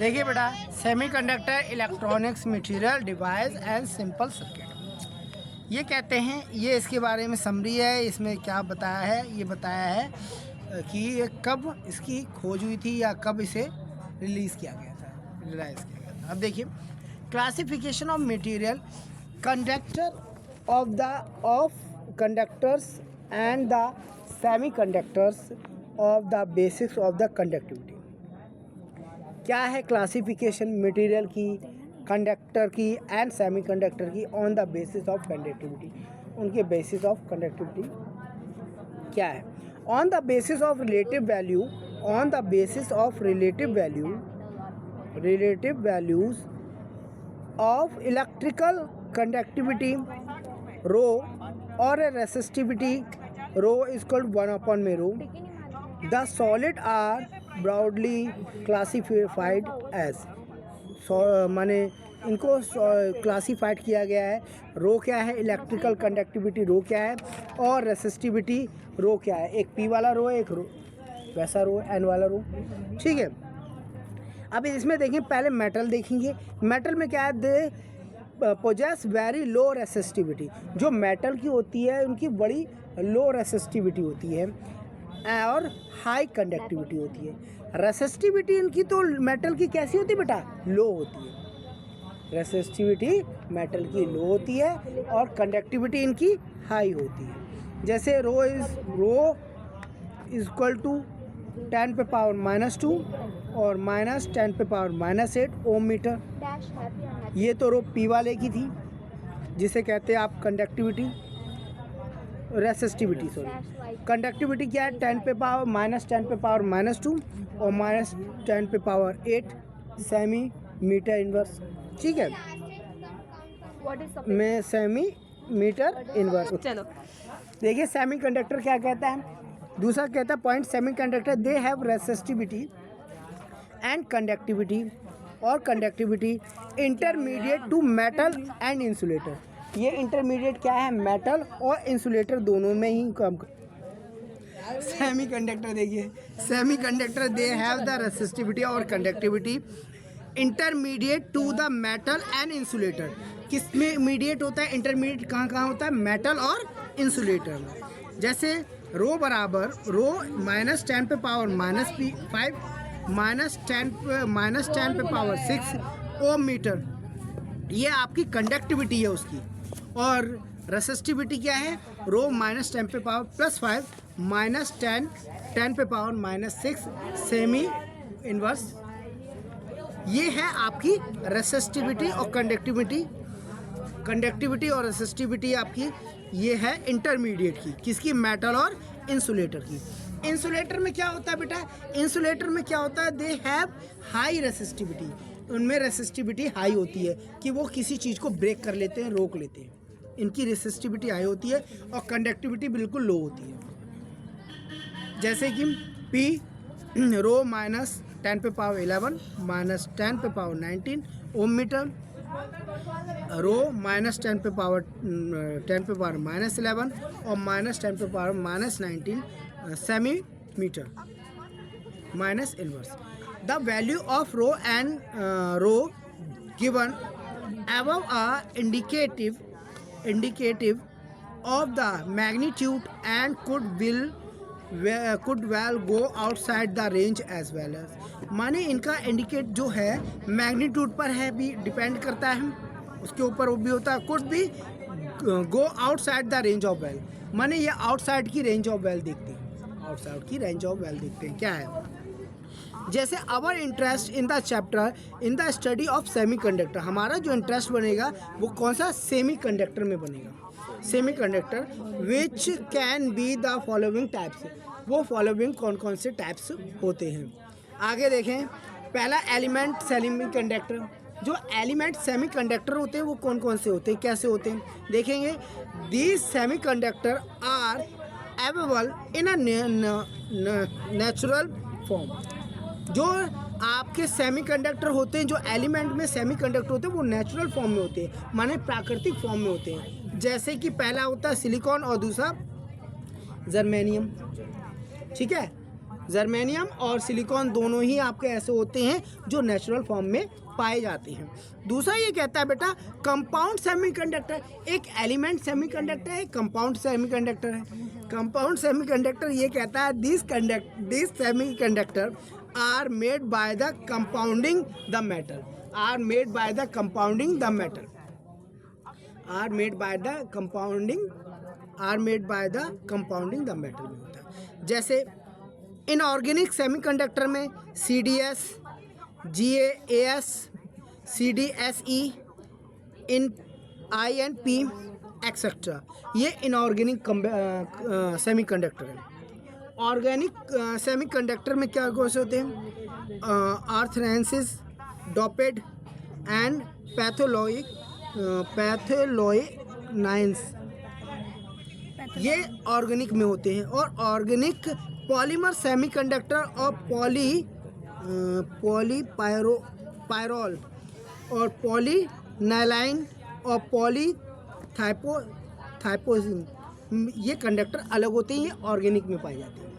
देखिए बेटा, semiconductor electronics material device and simple circuit ये कहते हैं। ये इसके बारे में समरी है। इसमें क्या बताया है, ये बताया है कि ये कब इसकी खोज हुई थी या कब इसे रिलीज़ किया गया था, रिलाइज किया गया था। अब देखिए, classification of material conductor of conductors and the semiconductors of the basics of the conductivity. क्या है क्लासिफिकेशन मटेरियल की, कंडक्टर की एंड सेमीकंडक्टर की on the basis of conductivity. उनके बेसिस ऑफ कंडक्टिविटी क्या है? On the basis of relative value, on the basis of relative values of electrical conductivity rho और resistivity rho is called 1 में rho. The solid are broadly classified as, माने इनको classified किया गया है। रो क्या है? इलेक्ट्रिकल कंडक्टिविटी रो क्या है, और रेसिस्टिविटी रो क्या है। एक पी वाला रो है, एक रो वैसा रो, एन वाला रो, ठीक है। अब इसमें देखें, पहले मेटल देखेंगे। मेटल में क्या है? They possess very low resistivity. जो मेटल की होती है उनकी बड़ी लो रेसिस्टिविटी होती है और हाई कंडक्टिविटी होती है। रेसिस्टिविटी इनकी तो मेटल की कैसी होती है बेटा? लो होती है। रेसिस्टिविटी मेटल की लो होती है और कंडक्टिविटी इनकी हाई होती है। जैसे रो इज इक्वल टू 10 पे पावर -2 और -10 पे पावर -8 ओम मीटर। ये तो रो पी वाले की थी, जिसे कहते हैं आप कंडक्टिविटी, रेसिस्टिविटी सॉरी। कंडक्टिविटी क्या है? 10 पे पावर -10 पे पावर -2 और -10 पे पावर 8 सेमी मीटर इनवर्स, ठीक है। मैं सेमी मीटर इनवर्स। चलो देखिए, सेमी कंडक्टर क्या कहता है? दूसरा कहता है point, semi conductor they have resistivity and conductivity और conductivity intermediate to metal and insulator. ये इंटरमीडिएट क्या है? मेटल और इंसुलेटर दोनों में ही काम कर। सेमी कंडक्टर देखिए, semi conductor they have the resistivity और conductivity intermediate to the metal and insulator. किस में मीडिएट होता है? इंटरमीडिएट कहाँ कहाँ होता है? मेटल और इंसुलेटर में। जैसे रो बराबर रो -10 पे पावर -5 -10 पे पावर 6 ओम मीटर, ये आपकी कंडक्टिविटी है उसकी। और रेसिस्टिविटी क्या है? रो -10 पे पावर +5 -10 पे पावर -6 सेमी इनवर्स। ये है आपकी रेसिस्टिविटी और कंडक्टिविटी। कंडक्टिविटी और रेसिस्टिविटी आपकी ये है इंटरमीडिएट की, किसकी? मेटल और इंसुलेटर की। इंसुलेटर में क्या होता है बेटा? इंसुलेटर में क्या होता है? They have high resistivity. उनमें रेसिस्टिविटी हाई होती है कि वो किसी चीज़ को ब्रेक कर लेते हैं, रोक लेते हैं। इनकी रेसिस्टिविटी हाई होती है और कंडक्टिविटी बिल्कुल लो होती है। जैसे कि पी रो -10 पे पावर 11 -10 पे पावर 19 ओम मीटर, रो -10 पे पावर -11 और -10 पे power -19 centimetre minus inverse. The value of rho and rho given above are indicative of the magnitude and could well go outside the range as well as, माने इनका indicate जो है magnitude पर है, भी depend करता है उसके ऊपर, वो भी होता है कुड भी go outside the range of well, माने ये आउटसाइड की रेंज ऑफ वेल देखते हैं, आउटसाइड की रेंज ऑफ वेल देखते हैं। क्या है? जैसे our interest in the chapter in the study of semiconductor, हमारा जो इंटरेस्ट बनेगा वो कौन सा? सेमी कंडक्टर में बनेगा। Semi conductor which can be the following types. वो फॉलोइंग कौन कौन से टाइप्स होते हैं? आगे देखें, पहला एलिमेंट सेमी कंडक्टर। जो एलिमेंट सेमी कंडक्टर होते हैं वो कौन कौन से होते हैं, कैसे होते हैं देखेंगे। These semiconductor are available in a natural form. जो आपके सेमीकंडक्टर होते हैं, जो एलिमेंट में सेमीकंडक्टर होते हैं, वो नेचुरल फॉर्म में होते हैं, माने प्राकृतिक फॉर्म में होते हैं। जैसे कि पहला होता है सिलिकॉन और दूसरा जर्मेनियम, ठीक है। जर्मेनियम और सिलिकॉन दोनों ही आपके ऐसे होते हैं जो नेचुरल फॉर्म में पाए जाते हैं। दूसरा ये कहता है बेटा कंपाउंड सेमीकंडक्टर, एक एलिमेंट सेमीकंडक्टर है, कंपाउंड सेमीकंडक्टर है। कंपाउंड सेमीकंडक्टर ये कहता है this semiconductor are made by the compounding the metal, are made by the compounding the metal, are made by the compounding, are made by the compounding the metal में होता है। जैसे inorganic semiconductor में CDS, GaAs, CDSe, InP etcetera, ये inorganic semiconductor है। Organic semiconductor में क्या कौन से होते हैं? आर्थनेंसिस, डोपेड एंड पैथोलोइनाइंस, ये ऑर्गेनिक में होते हैं। और ऑर्गेनिक पॉलीमर सेमीकंडक्टर और पॉलीपायरोल और पॉलीनाइलाइन और पॉलीथाइपोसिन, ये कंडक्टर अलग होते हैं, ये ऑर्गेनिक में पाए जाते हैं,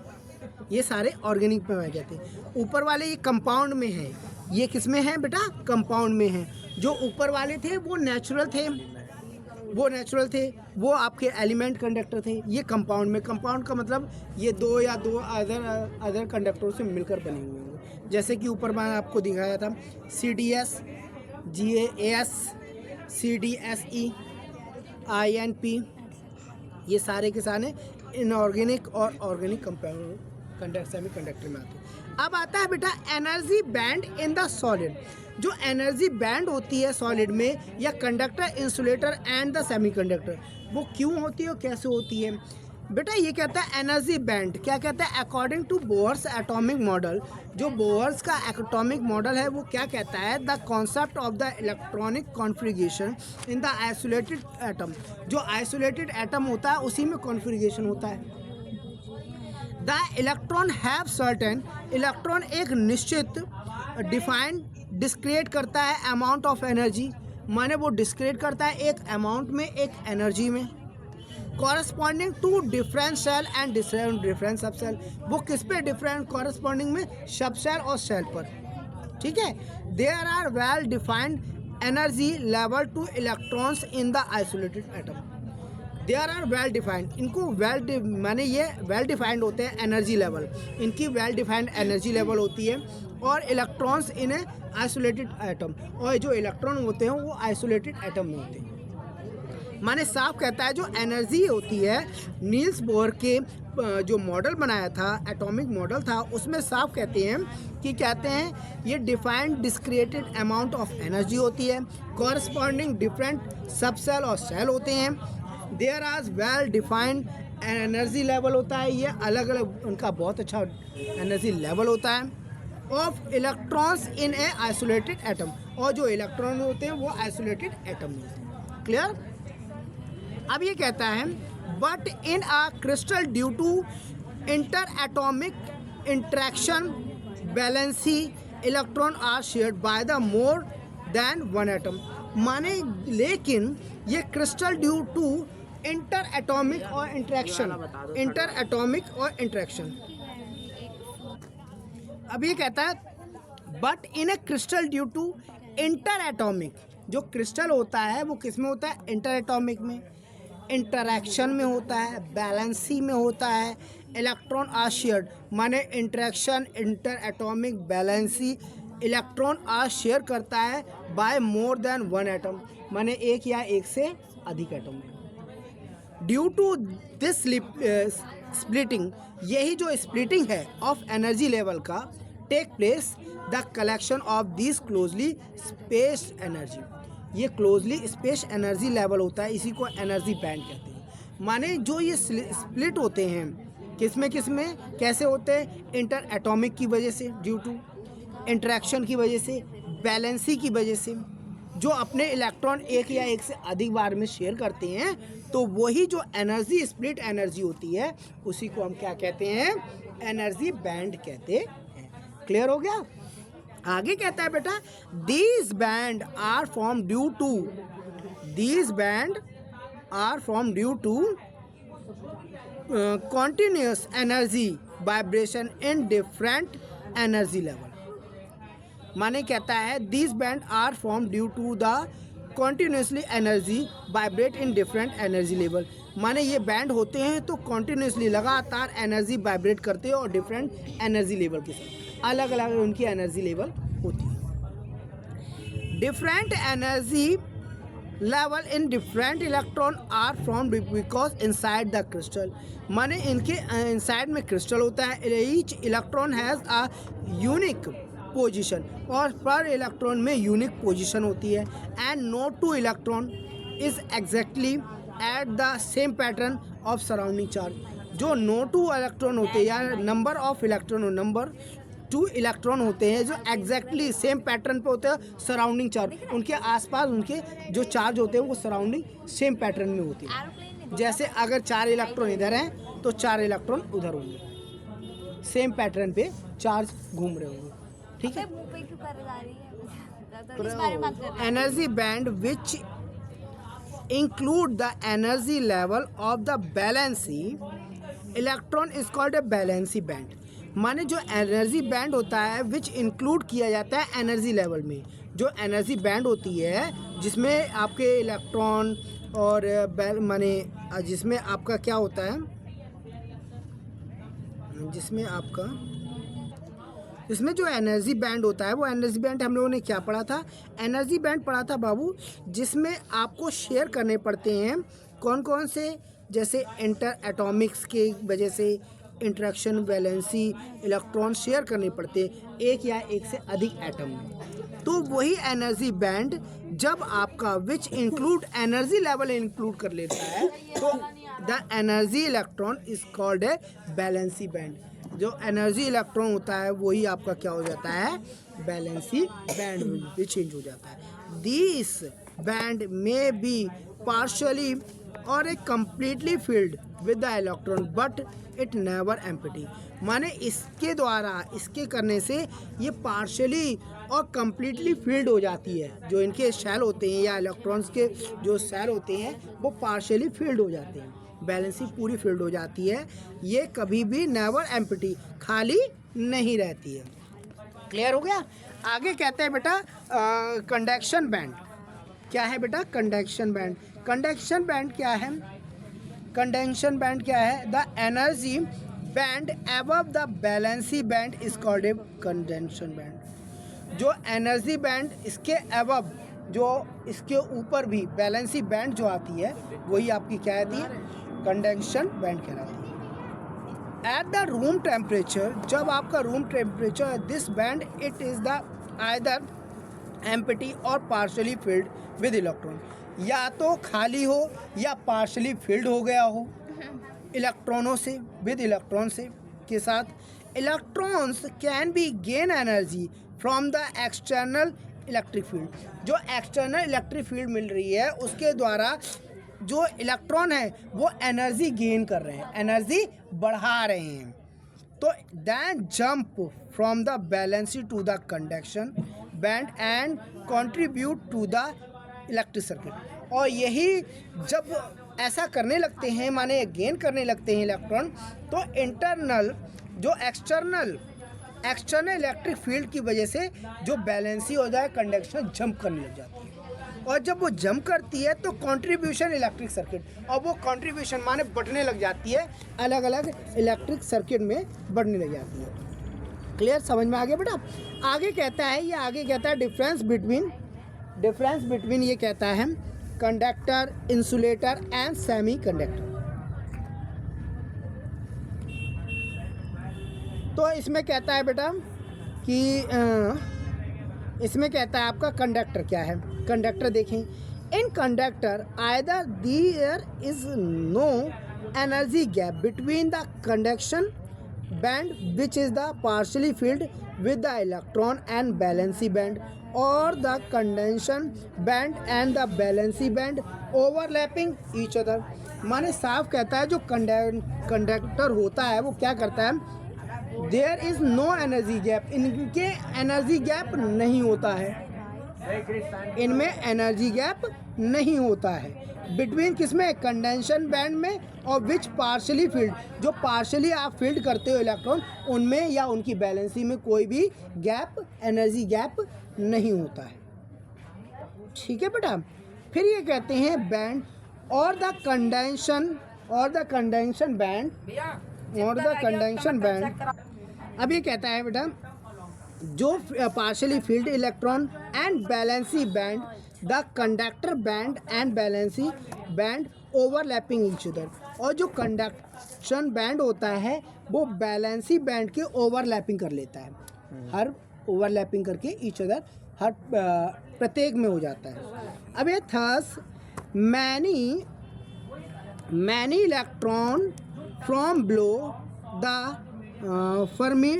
ये सारे ऑर्गेनिक में पाए जाते हैं। ऊपर वाले ये कंपाउंड में है, ये किस में है बेटा? कंपाउंड में है। जो ऊपर वाले थे वो नेचुरल थे, वो आपके एलिमेंट कंडक्टर थे। ये कंपाउंड में, कंपाउंड का मतलब ये दो या दो अदर कंडक्टरों से मिलकर बने हुए होंगे। जैसे कि ऊपर मैंने आपको दिखाया था CDS, GaAs, CDSe, InP, ये सारे के सारे इनऑर्गेनिक और ऑर्गेनिक कंपाउंड सेमीकंडक्टर में आते हैं। अब आता है बेटा energy band in the solid. जो एनर्जी बैंड होती है सॉलिड में या conductor, insulator and the semiconductor, वो क्यों होती है और कैसे होती है? बेटा ये कहता है एनर्जी बैंड, क्या कहता है? According to Bohr's atomic model, जो बोर्स का एटॉमिक मॉडल है वो क्या कहता है? The concept of the electronic configuration in the isolated atom, जो आइसोलेटेड एटम होता है उसी में कॉन्फ़िगरेशन होता है। The electron have certain, electron एक निश्चित डिफाइंड डिस्क्रिएट करता है अमाउंट ऑफ एनर्जी, माने वो डिस्क्रिएट करता है एक अमाउंट में, एक एनर्जी में, corresponding to different shell and different subshell. वो किस पे डिफरेंट कॉरस्पॉन्डिंग में? सब सेल और सेल पर, ठीक है। There are well defined energy level to electrons in the isolated atom, there are well defined, इनको माने ये वेल डिफाइंड होते हैं एनर्जी लेवल, इनकी वेल डिफाइंड एनर्जी लेवल होती है। और electrons in a isolated atom, और जो इलेक्ट्रॉन होते हैं वो आइसोलेटेड एटम में होते हैं। माने साफ कहता है जो एनर्जी होती है, नील्स बोर के जो मॉडल बनाया था, एटॉमिक मॉडल था, उसमें साफ कहते हैं कि कहते हैं ये defined discrete amount of energy होती है, कॉरस्पॉन्डिंग डिफरेंट सब सेल और सेल होते हैं। There are well defined energy level होता है, ये अलग अलग उनका बहुत अच्छा एनर्जी लेवल होता है। Of electrons in a isolated atom, और जो इलेक्ट्रॉन होते हैं वो आइसोलेटेड एटम में होते हैं। क्लियर? अब ये कहता है but in a crystal due to interatomic interaction valency electron are shared by the more than one atom, माने लेकिन ये crystal due to interatomic और इंट्रैक्शन, इंटर एटॉमिक और इंट्रैक्शन। अब ये कहता है but in a crystal due to interatomic, जो क्रिस्टल होता है वो किस में होता है? इंटर एटॉमिक में, इंटरैक्शन में होता है, बैलेंसी में होता है, इलेक्ट्रॉन आर शेयर्ड, माने interaction, interatomic, valency, electron are share करता है by more than one atom, माने एक या एक से अधिक एटम में। ड्यू टू दिस स्प्लिटिंग, यही जो स्प्लिटिंग है ऑफ एनर्जी लेवल का take place the collection of this closely spaced energy, ये क्लोजली स्पेस एनर्जी लेवल होता है, इसी को एनर्जी बैंड कहते हैं। माने जो ये स्प्लिट होते हैं किस में कैसे होते हैं? इंटर एटॉमिक की वजह से, ड्यू टू इंटरेक्शन की वजह से, बैलेंसी की वजह से, जो अपने इलेक्ट्रॉन एक या एक से अधिक बार में शेयर करते हैं, तो वही जो एनर्जी स्प्लिट एनर्जी होती है उसी को हम क्या कहते हैं? एनर्जी बैंड कहते हैं। क्लियर हो गया? आगे कहता है बेटा these band are form due to, these band are form due to continuous energy vibration in different energy level. माने कहता है this band are form due to the continuously energy vibrate in different energy level. माने ये band होते हैं तो continuously लगातार energy vibrate करते हैं और डिफरेंट एनर्जी लेवल के साथ अलग अलग उनकी एनर्जी लेवल होती है। Different energy level in different electron are formed because inside the crystal. माने इनके इनसाइड में क्रिस्टल होता है। Each electron has a unique position और पर इलेक्ट्रॉन में यूनिक पोजीशन होती है। And no two electron is exactly at the same pattern of surrounding charge. जो नो टू इलेक्ट्रॉन होते हैं या नंबर ऑफ इलेक्ट्रॉन और नंबर टू इलेक्ट्रॉन होते हैं जो एग्जैक्टली सेम पैटर्न पे होते हैं सराउंडिंग चार्ज, उनके आसपास उनके जो चार्ज होते हैं वो सराउंडिंग सेम पैटर्न में होती है। जैसे अगर 4 इलेक्ट्रॉन इधर हैं तो 4 इलेक्ट्रॉन उधर होंगे, सेम पैटर्न पे चार्ज घूम रहे होंगे। ठीक है। Energy band which include the energy level of the valency electron is called a valency band. माने जो एनर्जी बैंड होता है विच इंक्लूड किया जाता है एनर्जी लेवल में। जो एनर्जी बैंड होती है जिसमें आपके इलेक्ट्रॉन और माने जिसमें आपका क्या होता है, जिसमें जो एनर्जी बैंड होता है वो एनर्जी बैंड हम लोगों ने क्या पढ़ा था, एनर्जी बैंड पढ़ा था बाबू, जिसमें आपको शेयर करने पड़ते हैं कौन कौन से, जैसे इंटर एटॉमिक्स के वजह से इंटरेक्शन वैलेंसी इलेक्ट्रॉन शेयर करने पड़ते हैं एक या एक से अधिक एटम में। तो वही एनर्जी बैंड जब आपका which include energy level include कर लेता है तो the energy electron is called a valency band. जो एनर्जी इलेक्ट्रॉन होता है वही आपका क्या हो जाता है, बैलेंसी बैंड में चेंज हो जाता है। दिस बैंड में बी पार्शियली और a completely filled with the electron but it never empty. माने इसके द्वारा इसके करने से ये पार्शियली और कम्प्लीटली फिल्ड हो जाती है। जो इनके शेल होते हैं या इलेक्ट्रॉन्स के जो शेल होते हैं वो पार्शियली फिल्ड हो जाते हैं, बैलेंसी पूरी फिल्ड हो जाती है। ये कभी भी नेवर एम्प्टी खाली नहीं रहती है। क्लियर हो गया। आगे कहते हैं बेटा कंडक्शन बैंड। क्या है बेटा कंडक्शन बैंड? कंडक्शन बैंड क्या है? कंडक्शन बैंड क्या है? The energy band above the valency band is called a conduction band. जो एनर्जी बैंड इसके अबव, जो इसके ऊपर भी बैलेंसी बैंड जो आती है वही आपकी क्या आती है, कंडक्शन बैंड कहलाती है। एट द रूम टेम्परेचर, जब आपका room temperature this band it is the either empty और पार्शली फिल्ड विद इलेक्ट्रॉन, या तो खाली हो या पार्शली फिल्ड हो गया हो इलेक्ट्रॉनों से, विद इलेक्ट्रॉन से के साथ। Electrons can be gain energy from the external electric field. जो एक्सटर्नल इलेक्ट्रिक फील्ड मिल रही है उसके द्वारा जो इलेक्ट्रॉन है वो एनर्जी गेन कर रहे हैं, एनर्जी बढ़ा रहे हैं। तो then jump from the valency to the conduction band and contribute to the electric circuit. और यही जब ऐसा करने लगते हैं, माने गेन करने लगते हैं इलेक्ट्रॉन, तो इंटरनल जो एक्सटर्नल इलेक्ट्रिक फील्ड की वजह से जो बैलेंसी हो जाए कंडक्शन जंप करने लग जाती है। और जब वो जंप करती है तो कंट्रीब्यूशन इलेक्ट्रिक सर्किट, और वो कंट्रीब्यूशन माने बढ़ने लग जाती है, अलग अलग इलेक्ट्रिक सर्किट में बढ़ने लग जाती है। क्लियर, समझ में आ गया बेटा? आगे कहता है, ये आगे कहता है डिफरेंस बिटवीन ये कहता है conductor, insulator and semi conductor. तो इसमें कहता है बेटा कि इसमें कहता है आपका कंडक्टर क्या है। कंडक्टर देखें, in conductor either there is no energy gap between the conduction band which is the partially filled with the electron and valency band, or the condension band and the valency band overlapping each other। माने साफ कहता है जो conductor होता है वो क्या करता है, there is no energy gap, इनके एनर्जी गैप नहीं होता है। इनमें एनर्जी गैप नहीं होता है। बिटवीन किसमें, कंडेंशन बैंड में, और विच पार्शली फील्ड, जो पार्शली आप फील्ड करते हो इलेक्ट्रॉन, उनमें या उनकी बैलेंसी में कोई भी गैप, एनर्जी गैप नहीं होता है। ठीक है बेटा। फिर ये कहते हैं बैंड और द कंडेंशन बैंड, अब ये कहता है बेटा जो partially field electron and valency band, the conductor band and valency band overlapping each other, और जो कंडक्शन बैंड होता है वो बैलेंसी बैंड के ओवरलैपिंग कर लेता है, हर ओवरलैपिंग करके ईच अदर, हर प्रत्येक में हो जाता है। अब ये thus many electron from below the Fermi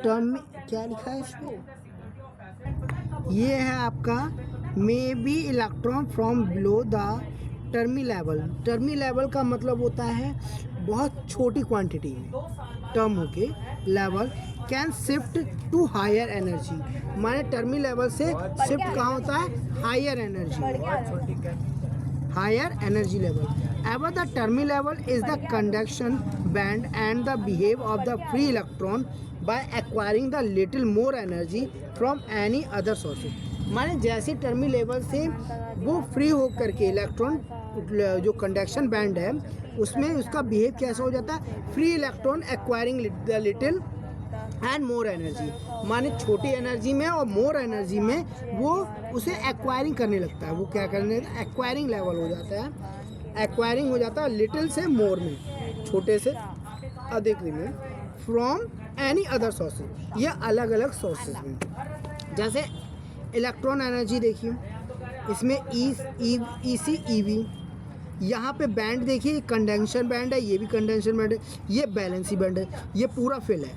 term, क्या लिखा है इसमें, ये है आपका may be electron from below the Fermi level. Fermi level का मतलब होता है बहुत छोटी क्वांटिटी में, टर्म होके level can shift to higher energy, माने टर्मी लेवल से शिफ्ट कहाँ होता है, higher energy level. Ever the Fermi level is the conduction band and the behave of the free electron by acquiring the little more energy from any other sources, माने जैसे टर्मी level से वो free होकर के electron, जो conduction band है उसमें उसका बिहेव कैसा हो जाता है, free electron acquiring the little and more energy, माने छोटी एनर्जी में और मोर एनर्जी में वो उसे एक्वायरिंग करने लगता है। वो क्या करने लगता है, एक्वायरिंग लेवल हो जाता है, एक्वायरिंग हो जाता है लिटिल से मोर में, छोटे से अधिक में, फ्रॉम एनी अदर सोर्सेज, ये अलग अलग सोर्सेज में। जैसे इलेक्ट्रॉन एनर्जी देखिए, इसमें ई सी ई वी, यहाँ पे बैंड देखिए, कंडेंशन बैंड है, ये भी कंडेंशन बैंड है, ये बैलेंसी बैंड है, ये पूरा फिल है।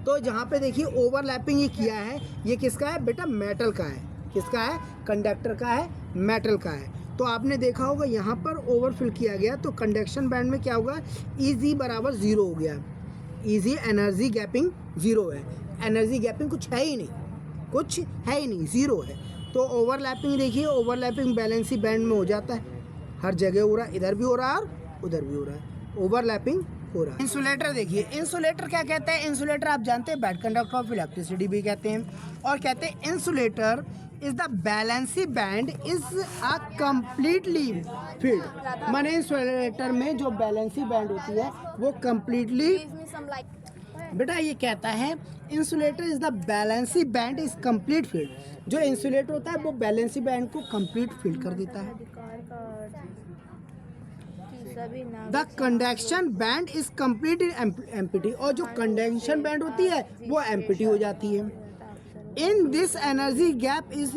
तो जहाँ पे देखिए ओवरलैपिंग ये किया है, ये किसका है बेटा, मेटल का है। किसका है, कंडक्टर का है, मेटल का है। तो आपने देखा होगा यहाँ पर ओवरफिल किया गया, तो कंडक्शन बैंड में क्या होगा, ईजी बराबर 0 हो गया, ईजी एनर्जी गैपिंग 0 है, एनर्जी गैपिंग कुछ है ही नहीं, 0 है। तो ओवरलैपिंग देखिए, ओवरलैपिंग बैलेंसी बैंड में हो जाता है, हर जगह हो रहा है, इधर भी हो रहा है और उधर भी हो रहा है, ओवरलैपिंग हो रहा है। इंसुलेटर देखिए, इंसुलेटर क्या कहते हैं, इंसुलेटर आप जानते हैं बैड कंडक्टर ऑफ इलेक्ट्रिसिटी भी कहते हैं, और कहते हैं insulator is the valency band is a completely field, माने इंसुलेटर में जो बैलेंसी बैंड होती है वो कम्प्लीटली, बेटा ये कहता है insulator is the valency band is complete field, जो इंसुलेटर होता है वो बैलेंसी बैंड को कंप्लीट फील्ड कर देता है। The conduction band is complete in empty, और जो कंडक्शन बैंड होती है वो एम्प्टी हो जाती है। In this energy gap is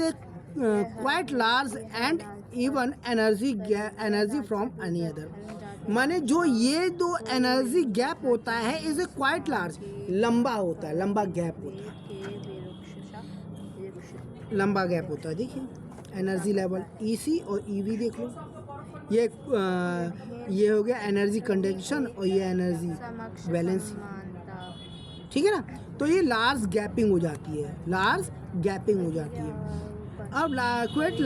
quite large and even energy from any other, माने जो ये दो एनर्जी गैप होता है इज क्वाइट लार्ज, लंबा होता है, लंबा गैप होता है, देखिए एनर्जी लेवल ईसी और ईवी देख लो, ये हो गया एनर्जी कंडक्शन और ये एनर्जी बैलेंस, ठीक है ना। तो ये लार्ज गैपिंग हो जाती है, अब quite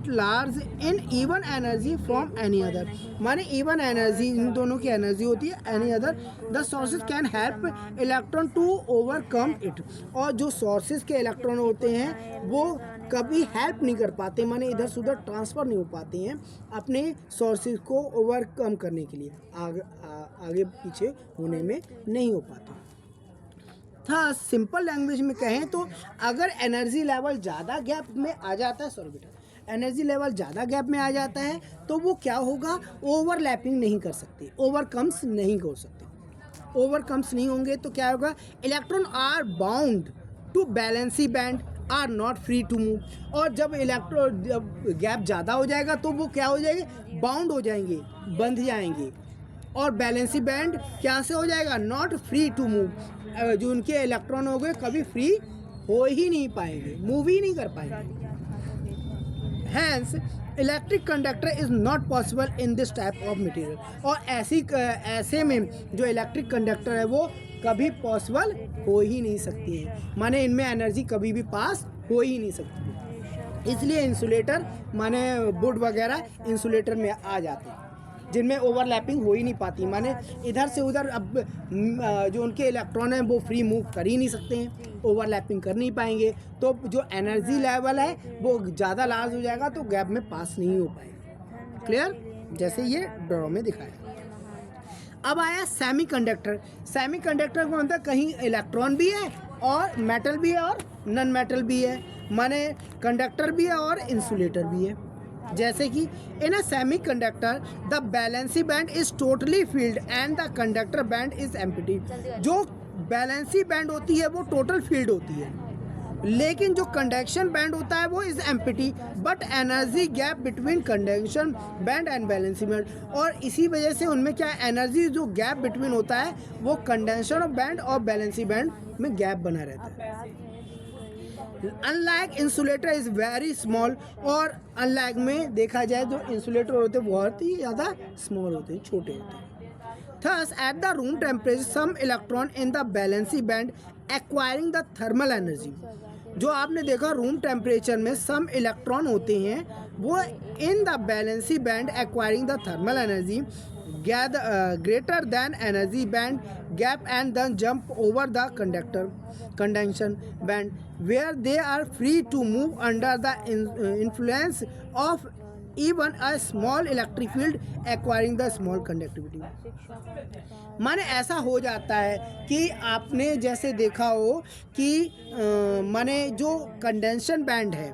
large in even energy from any other, माने इवन एनर्जी, इन दोनों की एनर्जी होती है, any other the sources can help electron to overcome it, और जो सोर्सेज के इलेक्ट्रॉन होते हैं वो कभी हेल्प नहीं कर पाते, माने इधर से उधर ट्रांसफ़र नहीं हो पाते हैं अपने सोर्सेज को ओवरकम करने के लिए, आगे पीछे होने में नहीं हो पाते। था सिंपल लैंग्वेज में कहें तो अगर एनर्जी लेवल ज़्यादा गैप में आ जाता है, सॉरी बेटा, एनर्जी लेवल ज़्यादा गैप में आ जाता है तो वो क्या होगा, ओवरलैपिंग नहीं कर सकते, ओवरकम्स नहीं कर सकते, ओवरकम्स नहीं होंगे तो क्या होगा, electron are bound to valency band are not free to move, और जब गैप ज़्यादा हो जाएगा तो वो क्या हो जाएंगे, बाउंड हो जाएंगे, बंध जाएंगे, और बैलेंसी बैंड क्या से हो जाएगा, नॉट फ्री टू मूव, जो उनके इलेक्ट्रॉन हो गए कभी फ्री हो ही नहीं पाएंगे, मूव ही नहीं कर पाएंगे। Hence electric conductor is not possible in this type of material, और ऐसे में जो इलेक्ट्रिक कंडक्टर है वो कभी पॉसिबल हो ही नहीं सकती है, माने इनमें एनर्जी कभी भी पास हो ही नहीं सकती। इसलिए इंसुलेटर माने वुड वगैरह इंसुलेटर में आ जाते हैं, जिनमें ओवरलैपिंग हो ही नहीं पाती, माने इधर से उधर अब जो उनके इलेक्ट्रॉन हैं वो फ्री मूव कर ही नहीं सकते हैं, ओवरलैपिंग कर नहीं पाएंगे, तो जो एनर्जी लेवल है वो ज़्यादा लार्ज हो जाएगा, तो गैप में पास नहीं हो पाएगा। क्लियर, जैसे ये ड्रॉ में दिखाया। अब आया सेमीकंडक्टर। सेमीकंडक्टर को मतलब कहीं इलेक्ट्रॉन भी है और मेटल भी है और नॉन मेटल भी है, माने कंडक्टर भी है और इंसुलेटर भी है। जैसे कि in a semiconductor the valency band is totally filled and the conductor band is empty. जो वैलेंसी बैंड होती है वो टोटल फील्ड होती है, लेकिन जो कंडक्शन बैंड होता है वो is empty, but energy gap between conduction band and valency band. और इसी वजह से उनमें क्या एनर्जी जो गैप बिटवीन होता है वो कंडक्शन बैंड और वैलेंसी बैंड में गैप बना रहता है। Unlike insulator is very small, और अनलाइक में देखा जाए जो इंसुलेटर होते हैं बहुत ही ज़्यादा स्मॉल होते हैं, छोटे होते हैं। Thus, at the room temperature, some electron in the valency band acquiring the thermal energy। जो आपने देखा रूम टेम्परेचर में सम इलेक्ट्रॉन होते हैं वो in the valency band acquiring the thermal energy greater than energy band gap and then jump over the conduction band where they are free to move under the influence of even a small electric field acquiring the small conductivity। माने ऐसा हो जाता है कि आपने जैसे देखा हो कि माने जो कंडेंशन बैंड है,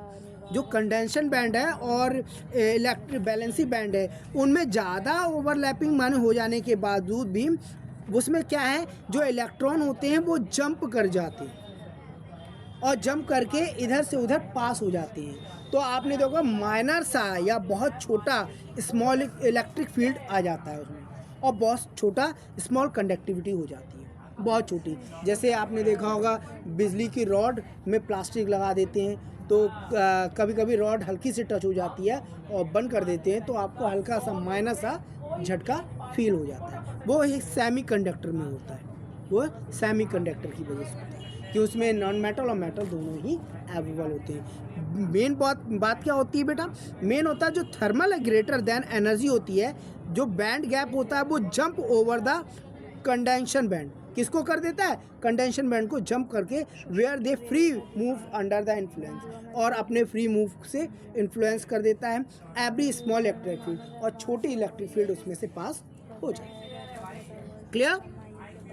जो कंडेंशन बैंड है और इलेक्ट्रिक बैलेंसी बैंड है, उनमें ज़्यादा ओवरलैपिंग माने हो जाने के बावजूद भी उसमें क्या है, जो इलेक्ट्रॉन होते हैं वो जंप कर जाते हैं और जंप करके इधर से उधर पास हो जाते हैं। तो आपने देखा माइनर सा या बहुत छोटा स्मॉल इलेक्ट्रिक फील्ड आ जाता है उसमें, और बहुत छोटा स्मॉल कंडक्टिविटी हो जाती है, बहुत छोटी। जैसे आपने देखा होगा बिजली की रॉड में प्लास्टिक लगा देते हैं, तो कभी कभी रॉड हल्की से टच हो जाती है और बंद कर देते हैं, तो आपको हल्का सा माइनर सा झटका फील हो जाता है। वो एक सेमी कंडक्टर में होता है, वो सेमी कंडक्टर की वजह से होता है कि उसमें नॉन मेटल और मेटल दोनों ही अवेलेबल होते हैं। मेन बात क्या होती है बेटा, मेन होता है जो थर्मल ग्रेटर देन एनर्जी होती है, जो बैंड गैप होता है वो jump over the conduction band. किसको कर देता है, कंडेंशन बैंड को जंप करके where they free move under the influence, और अपने फ्री मूव से इन्फ्लुएंस कर देता है एवरी स्मॉल इलेक्ट्रिक फील्ड, और छोटी इलेक्ट्रिक फील्ड उसमें से पास हो जाए। क्लियर।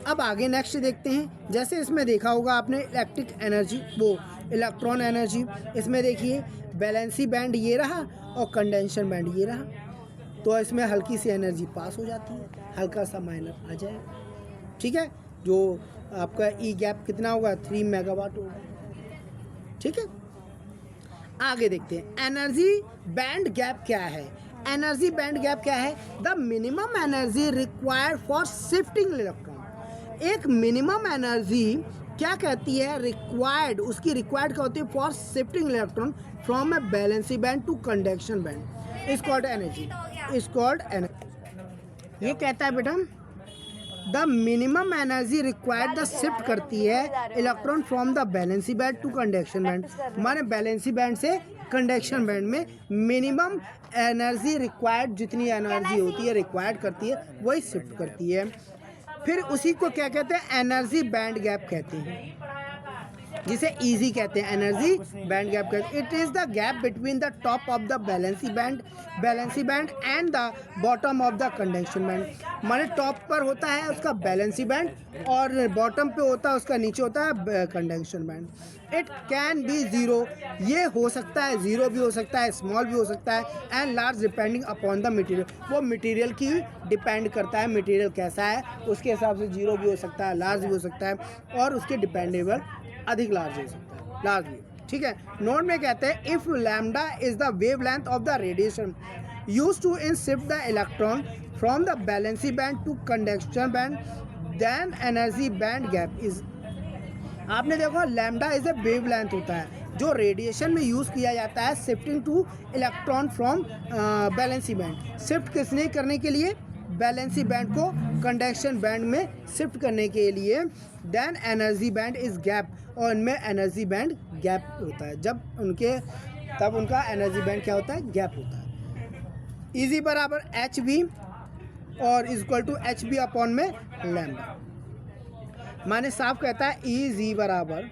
अब आगे नेक्स्ट देखते हैं। जैसे इसमें देखा होगा आपने इलेक्ट्रिक एनर्जी, वो इलेक्ट्रॉन एनर्जी, इसमें देखिए वैलेंसी बैंड ये रहा और कंडेंशन बैंड ये रहा, तो इसमें हल्की सी एनर्जी पास हो जाती है, हल्का सा माइनर आ जाएगा। ठीक है, जो आपका ई गैप कितना होगा, 3 मेगावाट होगा। ठीक है, आगे देखते हैं एनर्जी बैंड गैप क्या है। एनर्जी बैंड गैप क्या है, the minimum energy required for shifting electron. एक मिनिमम एनर्जी क्या कहती है, रिक्वायर्ड, उसकी रिक्वायर्ड क्या होती है, for shifting electron from a valency band to conduction band is called energy, is called energy. ये कहता है बेटा the minimum energy required the shift करती है electron from the valency band to conduction band, माने बैलेंसी बैंड से conduction band में minimum energy required, जितनी एनर्जी होती है रिक्वायर्ड करती है वही शिफ्ट करती है। फिर उसी को क्या कहते हैं, एनर्जी बैंड गैप कहते हैं, जिसे इजी कहते हैं, एनर्जी बैंड गैप कहते हैं। It is the gap between the top of the valency band and the bottom of the conduction band. माने टॉप पर होता है उसका बैलेंसी बैंड और बॉटम पे होता है उसका नीचे होता है conduction band. It can be zero, ये हो सकता है ज़ीरो भी हो सकता है, स्मॉल भी हो सकता है, and large depending upon the material. वो मटेरियल की डिपेंड करता है, मटेरियल कैसा है उसके हिसाब से ज़ीरो भी हो सकता है, लार्ज भी हो सकता है, और उसके डिपेंडेबल अधिक लार्ज हो सकता है, लार्ज भी। ठीक है, नोट में कहते हैं if lambda is the wavelength of the radiation use to in shift the electron from the valency band to conduction band then energy band gap is. आपने देखो lambda is a wavelength होता है जो radiation में use किया जाता है shifting to electron from valency band. Shift किसने करने के लिए, वैलेंसी बैंड को कंडक्शन बैंड में शिफ्ट करने के लिए। Then energy band is gap, और इनमें एनर्जी बैंड गैप होता है, तब उनका एनर्जी बैंड क्या होता है, गैप होता है। इजी बराबर एच बी और equal to H B upon में लैम्डा। माने साफ कहता है इजी बराबर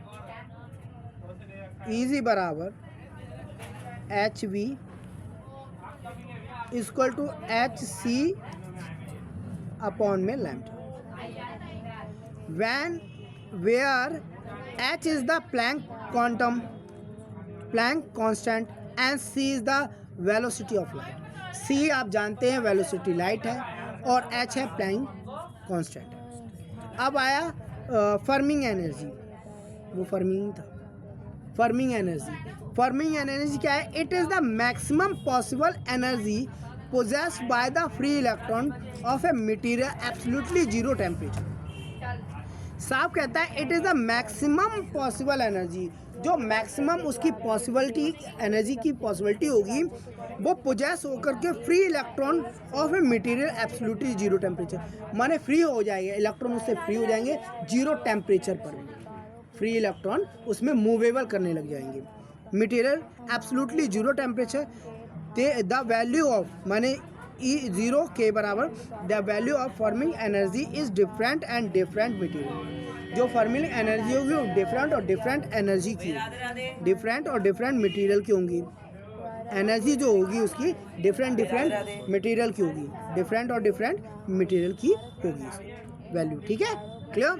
H B equal to H C upon में lambda. when where h is the Planck constant and c is the velocity of light। c आप जानते हैं वेलोसिटी लाइट है और h है प्लैंक कांस्टेंट है। अब आया फर्मिंग एनर्जी, वो फर्मिंग था। फर्मिंग एनर्जी क्या है? It is the maximum possible energy possessed by the free electron of a material absolutely zero temperature। साफ कहता है it is the maximum possible energy, जो मैक्सिमम उसकी पॉसिबिलिटी एनर्जी की पॉसिबिलिटी होगी वो पोजेस होकर के free electron of a material absolutely zero temperature. माने फ्री हो जाएंगे इलेक्ट्रॉन, उससे फ्री हो जाएंगे जीरो टेम्परेचर पर। फ्री इलेक्ट्रॉन उसमें मूवेबल करने लग जाएंगे। Material absolutely zero temperature, the value of माने E0 के बराबर the value of forming energy is different and different material. जो फॉर्मिंग एनर्जी होगी वो डिफरेंट और डिफरेंट एनर्जी की, डिफरेंट और डिफरेंट मटेरियल की होंगी। एनर्जी जो होगी उसकी डिफरेंट मटेरियल की होगी, डिफरेंट और डिफरेंट मटेरियल की होगी वैल्यू। ठीक है, क्लियर?